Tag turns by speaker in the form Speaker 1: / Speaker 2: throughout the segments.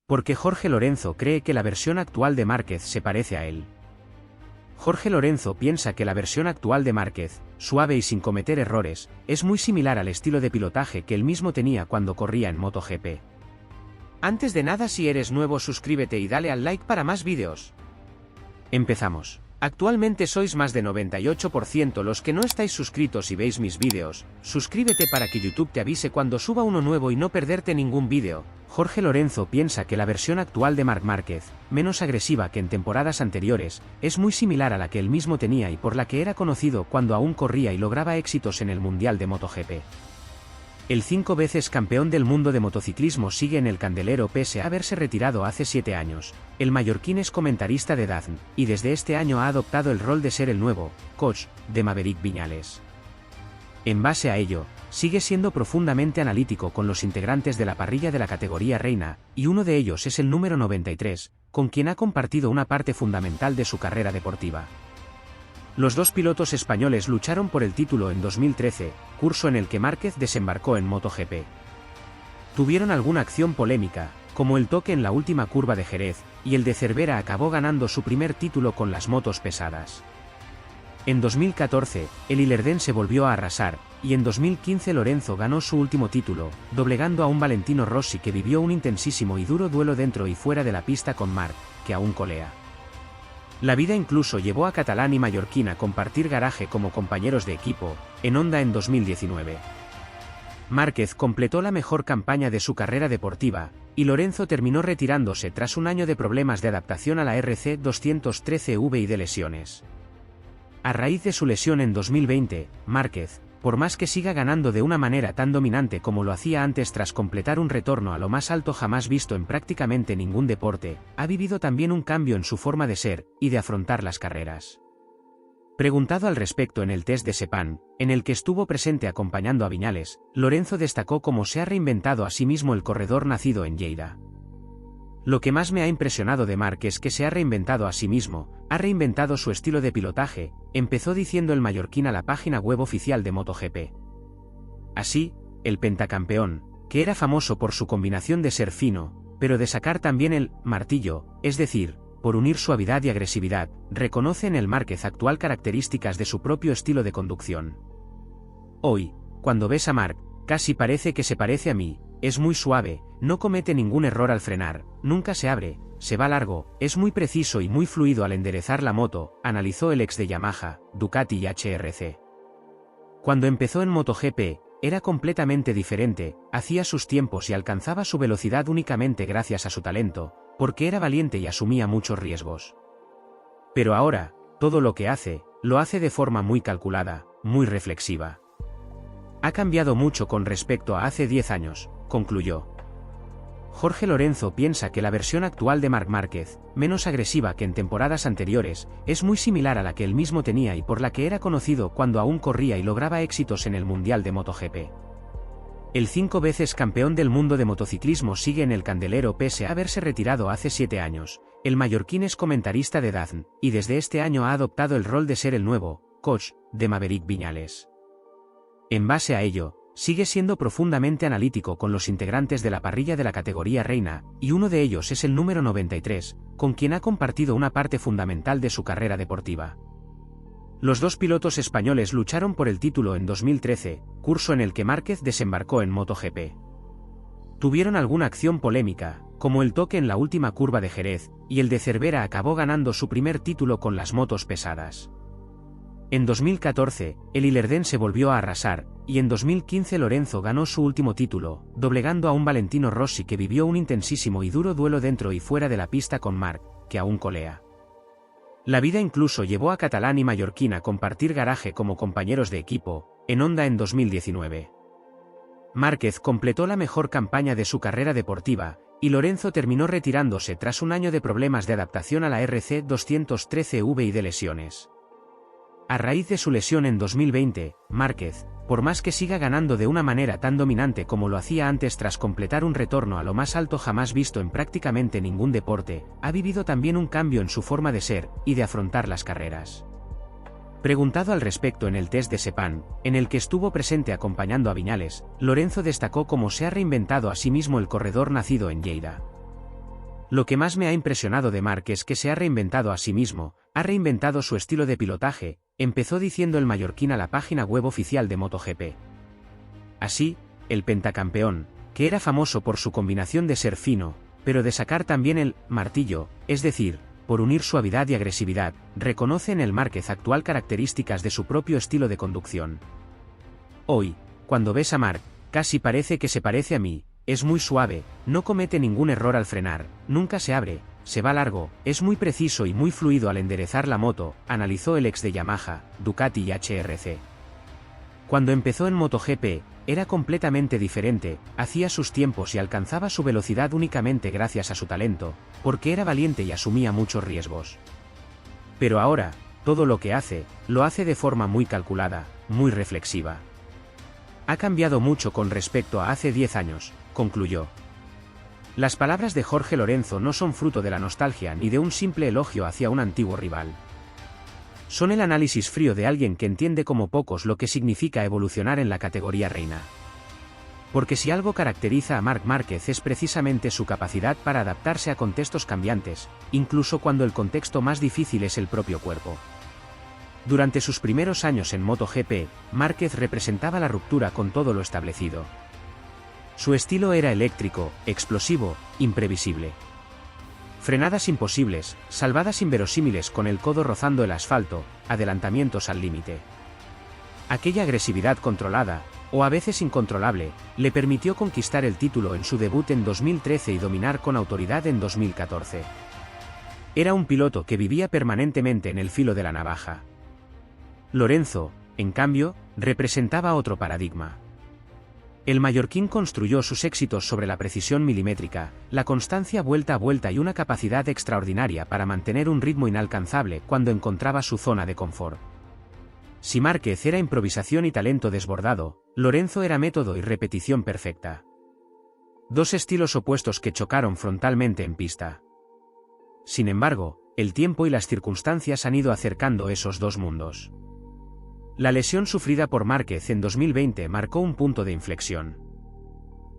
Speaker 1: Porque Jorge Lorenzo cree que la versión actual de Márquez se parece a él. Jorge Lorenzo piensa que la versión actual de Márquez, suave y sin cometer errores, es muy similar al estilo de pilotaje que él mismo tenía cuando corría en MotoGP. Antes de nada, si eres nuevo, suscríbete y dale al like para más vídeos. Empezamos. Actualmente sois más de 98% los que no estáis suscritos y veis mis vídeos. Suscríbete para que YouTube te avise cuando suba uno nuevo y no perderte ningún vídeo. Jorge Lorenzo piensa que la versión actual de Marc Márquez, menos agresiva que en temporadas anteriores, es muy similar a la que él mismo tenía y por la que era conocido cuando aún corría y lograba éxitos en el Mundial de MotoGP. El 5 veces campeón del mundo de motociclismo sigue en el candelero pese a haberse retirado hace 7 años. El mallorquín es comentarista de DAZN, y desde este año ha adoptado el rol de ser el nuevo coach de Maverick Viñales. En base a ello, sigue siendo profundamente analítico con los integrantes de la parrilla de la categoría reina, y uno de ellos es el número 93, con quien ha compartido una parte fundamental de su carrera deportiva. Los dos pilotos españoles lucharon por el título en 2013, curso en el que Márquez desembarcó en MotoGP. Tuvieron alguna acción polémica, como el toque en la última curva de Jerez, y el de Cervera acabó ganando su primer título con las motos pesadas. En 2014, el ilerdense volvió a arrasar, y en 2015 Lorenzo ganó su último título, doblegando a un Valentino Rossi que vivió un intensísimo y duro duelo dentro y fuera de la pista con Marc, que aún colea. La vida incluso llevó a catalán y mallorquín a compartir garaje como compañeros de equipo, en Honda en 2019. Márquez completó la mejor campaña de su carrera deportiva, y Lorenzo terminó retirándose tras un año de problemas de adaptación a la RC213V y de lesiones. A raíz de su lesión en 2020, Márquez, por más que siga ganando de una manera tan dominante como lo hacía antes tras completar un retorno a lo más alto jamás visto en prácticamente ningún deporte, ha vivido también un cambio en su forma de ser y de afrontar las carreras. Preguntado al respecto en el test de Sepang, en el que estuvo presente acompañando a Viñales, Lorenzo destacó cómo se ha reinventado a sí mismo el corredor nacido en Lleida. Lo que más me ha impresionado de Marc es que se ha reinventado a sí mismo, ha reinventado su estilo de pilotaje, empezó diciendo el mallorquín a la página web oficial de MotoGP. Así, el pentacampeón, que era famoso por su combinación de ser fino, pero de sacar también el martillo, es decir, por unir suavidad y agresividad, reconoce en el Márquez actual características de su propio estilo de conducción. Hoy, cuando ves a Marc, casi parece que se parece a mí. Es muy suave, no comete ningún error al frenar, nunca se abre, se va largo, es muy preciso y muy fluido al enderezar la moto, analizó el ex de Yamaha, Ducati y HRC. Cuando empezó en MotoGP, era completamente diferente, hacía sus tiempos y alcanzaba su velocidad únicamente gracias a su talento, porque era valiente y asumía muchos riesgos. Pero ahora, todo lo que hace, lo hace de forma muy calculada, muy reflexiva. Ha cambiado mucho con respecto a hace 10 años, concluyó. Jorge Lorenzo piensa que la versión actual de Marc Márquez, menos agresiva que en temporadas anteriores, es muy similar a la que él mismo tenía y por la que era conocido cuando aún corría y lograba éxitos en el Mundial de MotoGP. El 5 veces campeón del mundo de motociclismo sigue en el candelero pese a haberse retirado hace 7 años. El mallorquín es comentarista de DAZN, y desde este año ha adoptado el rol de ser el nuevo coach de Maverick Viñales. En base a ello, sigue siendo profundamente analítico con los integrantes de la parrilla de la categoría reina, y uno de ellos es el número 93, con quien ha compartido una parte fundamental de su carrera deportiva. Los dos pilotos españoles lucharon por el título en 2013, curso en el que Márquez desembarcó en MotoGP. Tuvieron alguna acción polémica, como el toque en la última curva de Jerez, y el de Cervera acabó ganando su primer título con las motos pesadas. En 2014, el ilerdense volvió a arrasar, y en 2015 Lorenzo ganó su último título, doblegando a un Valentino Rossi que vivió un intensísimo y duro duelo dentro y fuera de la pista con Marc, que aún colea. La vida incluso llevó a catalán y mallorquín a compartir garaje como compañeros de equipo, en Honda en 2019. Márquez completó la mejor campaña de su carrera deportiva, y Lorenzo terminó retirándose tras un año de problemas de adaptación a la RC213V y de lesiones. A raíz de su lesión en 2020, Márquez, por más que siga ganando de una manera tan dominante como lo hacía antes tras completar un retorno a lo más alto jamás visto en prácticamente ningún deporte, ha vivido también un cambio en su forma de ser y de afrontar las carreras. Preguntado al respecto en el test de Sepang, en el que estuvo presente acompañando a Viñales, Lorenzo destacó cómo se ha reinventado a sí mismo el corredor nacido en Lleida. Lo que más me ha impresionado de Marc es que se ha reinventado a sí mismo, ha reinventado su estilo de pilotaje, empezó diciendo el mallorquín a la página web oficial de MotoGP. Así, el pentacampeón, que era famoso por su combinación de ser fino, pero de sacar también el martillo, es decir, por unir suavidad y agresividad, reconoce en el Márquez actual características de su propio estilo de conducción. Hoy, cuando ves a Marc, casi parece que se parece a mí, es muy suave, no comete ningún error al frenar, nunca se abre, se va largo, es muy preciso y muy fluido al enderezar la moto, analizó el ex de Yamaha, Ducati y HRC. Cuando empezó en MotoGP, era completamente diferente, hacía sus tiempos y alcanzaba su velocidad únicamente gracias a su talento, porque era valiente y asumía muchos riesgos. Pero ahora, todo lo que hace, lo hace de forma muy calculada, muy reflexiva. Ha cambiado mucho con respecto a hace 10 años, concluyó. Las palabras de Jorge Lorenzo no son fruto de la nostalgia ni de un simple elogio hacia un antiguo rival. Son el análisis frío de alguien que entiende como pocos lo que significa evolucionar en la categoría reina. Porque si algo caracteriza a Marc Márquez es precisamente su capacidad para adaptarse a contextos cambiantes, incluso cuando el contexto más difícil es el propio cuerpo. Durante sus primeros años en MotoGP, Márquez representaba la ruptura con todo lo establecido. Su estilo era eléctrico, explosivo, imprevisible. Frenadas imposibles, salvadas inverosímiles con el codo rozando el asfalto, adelantamientos al límite. Aquella agresividad controlada, o a veces incontrolable, le permitió conquistar el título en su debut en 2013 y dominar con autoridad en 2014. Era un piloto que vivía permanentemente en el filo de la navaja. Lorenzo, en cambio, representaba otro paradigma. El mallorquín construyó sus éxitos sobre la precisión milimétrica, la constancia vuelta a vuelta y una capacidad extraordinaria para mantener un ritmo inalcanzable cuando encontraba su zona de confort. Si Márquez era improvisación y talento desbordado, Lorenzo era método y repetición perfecta. Dos estilos opuestos que chocaron frontalmente en pista. Sin embargo, el tiempo y las circunstancias han ido acercando esos dos mundos. La lesión sufrida por Márquez en 2020 marcó un punto de inflexión.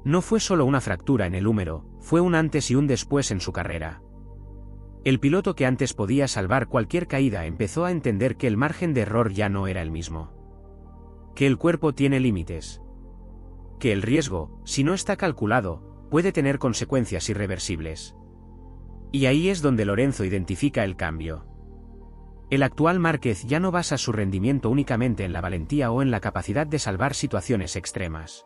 Speaker 1: No fue solo una fractura en el húmero, fue un antes y un después en su carrera. El piloto que antes podía salvar cualquier caída empezó a entender que el margen de error ya no era el mismo. Que el cuerpo tiene límites. Que el riesgo, si no está calculado, puede tener consecuencias irreversibles. Y ahí es donde Lorenzo identifica el cambio. El actual Márquez ya no basa su rendimiento únicamente en la valentía o en la capacidad de salvar situaciones extremas.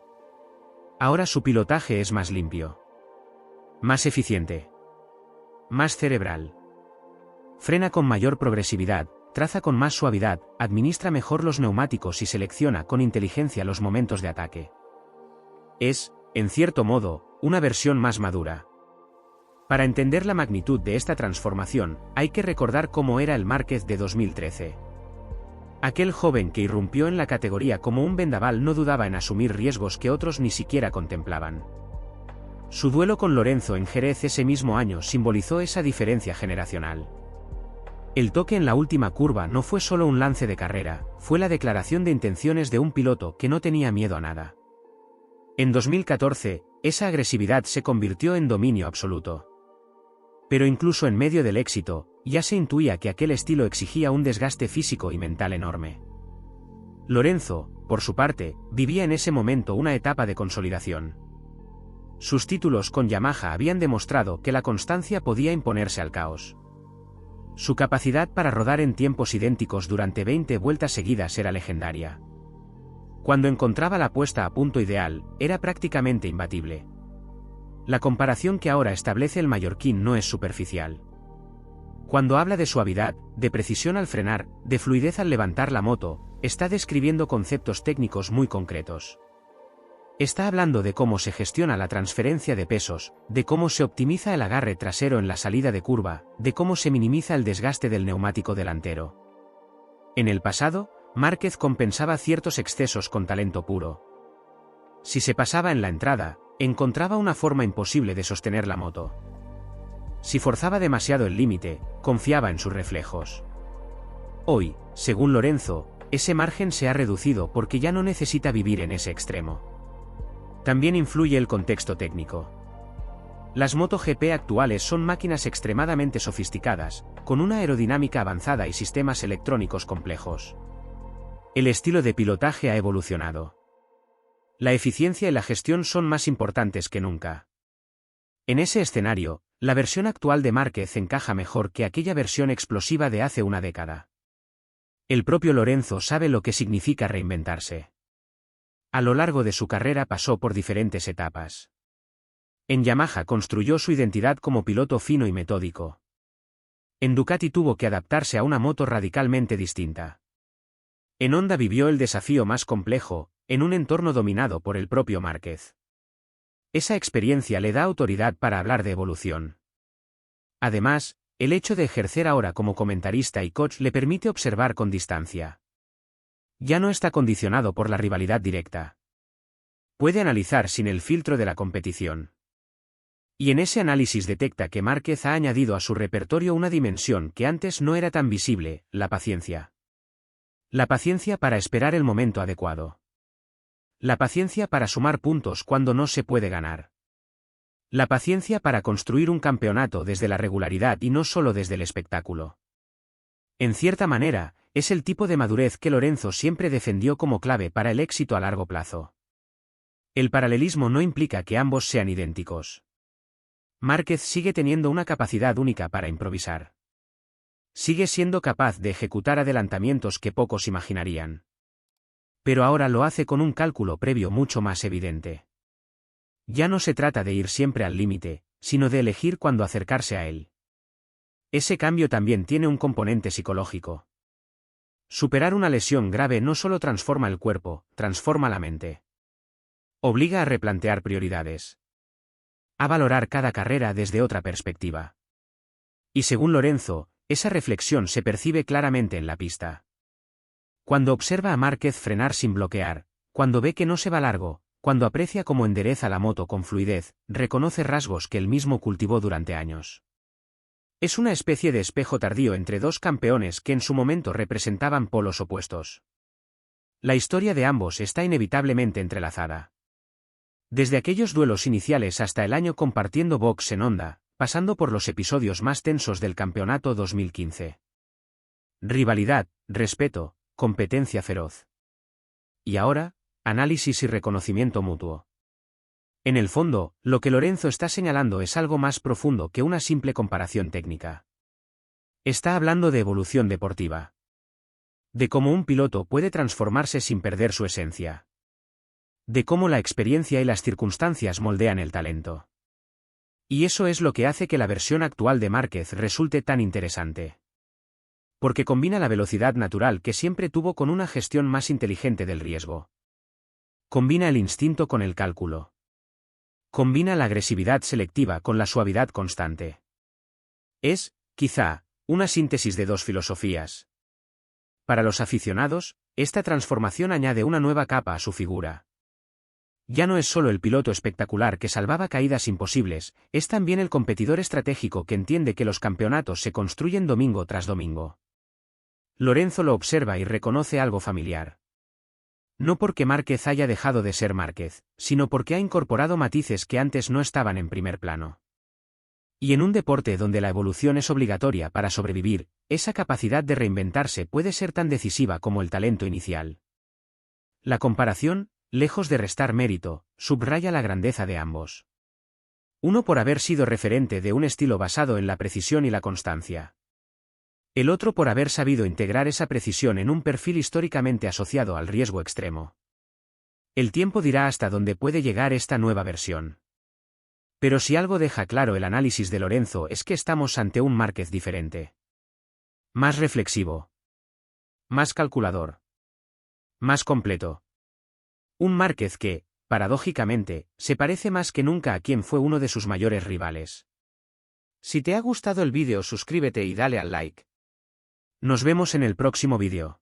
Speaker 1: Ahora su pilotaje es más limpio. Más eficiente. Más cerebral. Frena con mayor progresividad, traza con más suavidad, administra mejor los neumáticos y selecciona con inteligencia los momentos de ataque. Es, en cierto modo, una versión más madura. Para entender la magnitud de esta transformación, hay que recordar cómo era el Márquez de 2013. Aquel joven que irrumpió en la categoría como un vendaval no dudaba en asumir riesgos que otros ni siquiera contemplaban. Su duelo con Lorenzo en Jerez ese mismo año simbolizó esa diferencia generacional. El toque en la última curva no fue solo un lance de carrera, fue la declaración de intenciones de un piloto que no tenía miedo a nada. En 2014, esa agresividad se convirtió en dominio absoluto. Pero incluso en medio del éxito, ya se intuía que aquel estilo exigía un desgaste físico y mental enorme. Lorenzo, por su parte, vivía en ese momento una etapa de consolidación. Sus títulos con Yamaha habían demostrado que la constancia podía imponerse al caos. Su capacidad para rodar en tiempos idénticos durante 20 vueltas seguidas era legendaria. Cuando encontraba la puesta a punto ideal, era prácticamente imbatible. La comparación que ahora establece el mallorquín no es superficial. Cuando habla de suavidad, de precisión al frenar, de fluidez al levantar la moto, está describiendo conceptos técnicos muy concretos. Está hablando de cómo se gestiona la transferencia de pesos, de cómo se optimiza el agarre trasero en la salida de curva, de cómo se minimiza el desgaste del neumático delantero. En el pasado, Márquez compensaba ciertos excesos con talento puro. Si se pasaba en la entrada, encontraba una forma imposible de sostener la moto. Si forzaba demasiado el límite, confiaba en sus reflejos. Hoy, según Lorenzo, ese margen se ha reducido porque ya no necesita vivir en ese extremo. También influye el contexto técnico. Las MotoGP actuales son máquinas extremadamente sofisticadas, con una aerodinámica avanzada y sistemas electrónicos complejos. El estilo de pilotaje ha evolucionado. La eficiencia y la gestión son más importantes que nunca. En ese escenario, la versión actual de Márquez encaja mejor que aquella versión explosiva de hace una década. El propio Lorenzo sabe lo que significa reinventarse. A lo largo de su carrera pasó por diferentes etapas. En Yamaha construyó su identidad como piloto fino y metódico. En Ducati tuvo que adaptarse a una moto radicalmente distinta. En Honda vivió el desafío más complejo, en un entorno dominado por el propio Márquez. Esa experiencia le da autoridad para hablar de evolución. Además, el hecho de ejercer ahora como comentarista y coach le permite observar con distancia. Ya no está condicionado por la rivalidad directa. Puede analizar sin el filtro de la competición. Y en ese análisis detecta que Márquez ha añadido a su repertorio una dimensión que antes no era tan visible, la paciencia. La paciencia para esperar el momento adecuado. La paciencia para sumar puntos cuando no se puede ganar. La paciencia para construir un campeonato desde la regularidad y no solo desde el espectáculo. En cierta manera, es el tipo de madurez que Lorenzo siempre defendió como clave para el éxito a largo plazo. El paralelismo no implica que ambos sean idénticos. Márquez sigue teniendo una capacidad única para improvisar. Sigue siendo capaz de ejecutar adelantamientos que pocos imaginarían. Pero ahora lo hace con un cálculo previo mucho más evidente. Ya no se trata de ir siempre al límite, sino de elegir cuándo acercarse a él. Ese cambio también tiene un componente psicológico. Superar una lesión grave no solo transforma el cuerpo, transforma la mente. Obliga a replantear prioridades. A valorar cada carrera desde otra perspectiva. Y según Lorenzo, esa reflexión se percibe claramente en la pista. Cuando observa a Márquez frenar sin bloquear, cuando ve que no se va largo, cuando aprecia cómo endereza la moto con fluidez, reconoce rasgos que él mismo cultivó durante años. Es una especie de espejo tardío entre dos campeones que en su momento representaban polos opuestos. La historia de ambos está inevitablemente entrelazada. Desde aquellos duelos iniciales hasta el año compartiendo box en Honda, pasando por los episodios más tensos del campeonato 2015. Rivalidad, respeto, competencia feroz. Y ahora, análisis y reconocimiento mutuo. En el fondo, lo que Lorenzo está señalando es algo más profundo que una simple comparación técnica. Está hablando de evolución deportiva. De cómo un piloto puede transformarse sin perder su esencia. De cómo la experiencia y las circunstancias moldean el talento. Y eso es lo que hace que la versión actual de Márquez resulte tan interesante. Porque combina la velocidad natural que siempre tuvo con una gestión más inteligente del riesgo. Combina el instinto con el cálculo. Combina la agresividad selectiva con la suavidad constante. Es, quizá, una síntesis de dos filosofías. Para los aficionados, esta transformación añade una nueva capa a su figura. Ya no es solo el piloto espectacular que salvaba caídas imposibles, es también el competidor estratégico que entiende que los campeonatos se construyen domingo tras domingo. Lorenzo lo observa y reconoce algo familiar. No porque Márquez haya dejado de ser Márquez, sino porque ha incorporado matices que antes no estaban en primer plano. Y en un deporte donde la evolución es obligatoria para sobrevivir, esa capacidad de reinventarse puede ser tan decisiva como el talento inicial. La comparación, lejos de restar mérito, subraya la grandeza de ambos. Uno por haber sido referente de un estilo basado en la precisión y la constancia. El otro por haber sabido integrar esa precisión en un perfil históricamente asociado al riesgo extremo. El tiempo dirá hasta dónde puede llegar esta nueva versión. Pero si algo deja claro el análisis de Lorenzo es que estamos ante un Márquez diferente. Más reflexivo. Más calculador. Más completo. Un Márquez que, paradójicamente, se parece más que nunca a quien fue uno de sus mayores rivales. Si te ha gustado el vídeo, suscríbete y dale al like. Nos vemos en el próximo vídeo.